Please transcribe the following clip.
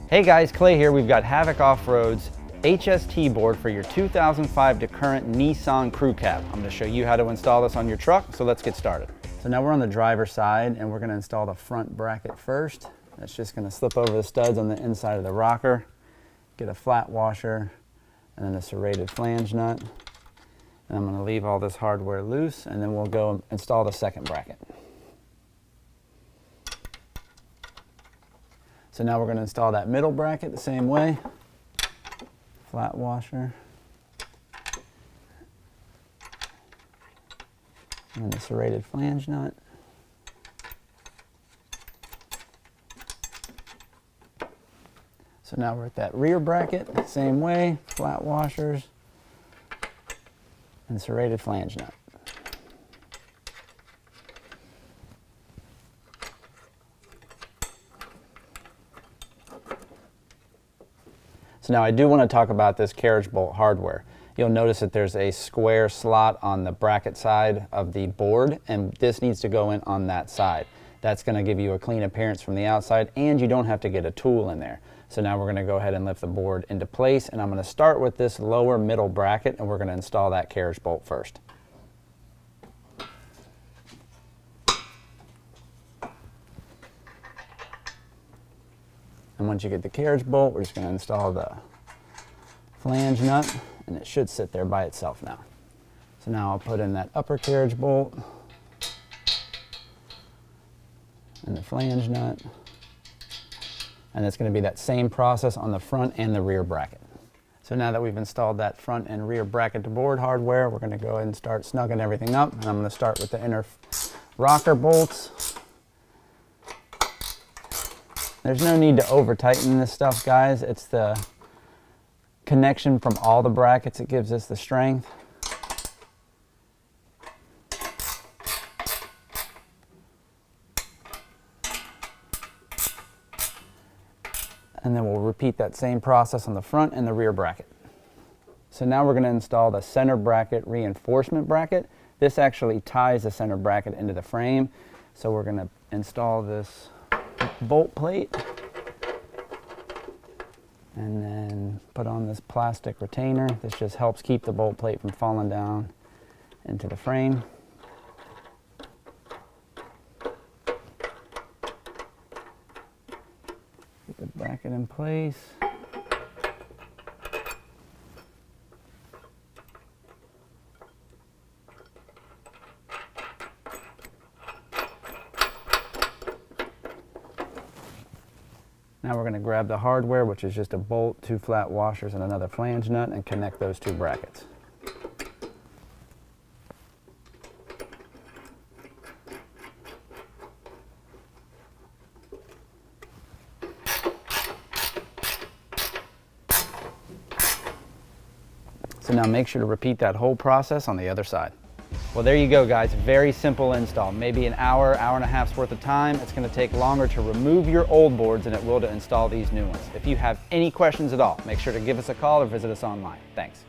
Hey guys, Clay here. We've got Havoc Off-Road's HST board for your 2005 to current Nissan crew cab. I'm going to show you how to install this on your truck, so let's get started. So now we're on the driver's side and we're going to install the front bracket first. That's just going to slip over the studs on the inside of the rocker, get a flat washer, and then a serrated flange nut. And I'm going to leave all this hardware loose, and then we'll go install the second bracket. So now we're going to install that middle bracket the same way. Flat washer. And the serrated flange nut. So now we're at that rear bracket, same way, flat washers and serrated flange nut. So now I do want to talk about this carriage bolt hardware. You'll notice that there's a square slot on the bracket side of the board, and this needs to go in on that side. That's going to give you a clean appearance from the outside, and you don't have to get a tool in there. So now we're going to go ahead and lift the board into place, and I'm going to start with this lower middle bracket, and we're going to install that carriage bolt first. And once you get the carriage bolt, we're just going to install the flange nut, and it should sit there by itself now. So now I'll put in that upper carriage bolt and the flange nut, and it's going to be that same process on the front and the rear bracket. So now that we've installed that front and rear bracket to board hardware, we're going to go ahead and start snugging everything up, and I'm going to start with the inner rocker bolts. There's no need to over tighten this stuff, guys. It's the connection from all the brackets that gives us the strength. And then we'll repeat that same process on the front and the rear bracket. So now we're going to install the center bracket reinforcement bracket. This actually ties the center bracket into the frame. So we're going to install this bolt plate and then put on this plastic retainer. This just helps keep the bolt plate from falling down into the frame. Get the bracket in place. Now we're going to grab the hardware, which is just a bolt, 2 flat washers, and another flange nut, and connect those 2 brackets. So now make sure to repeat that whole process on the other side. Well, there you go, guys. Very simple install. Maybe an hour, hour and a half's worth of time. It's going to take longer to remove your old boards than it will to install these new ones. If you have any questions at all, make sure to give us a call or visit us online. Thanks.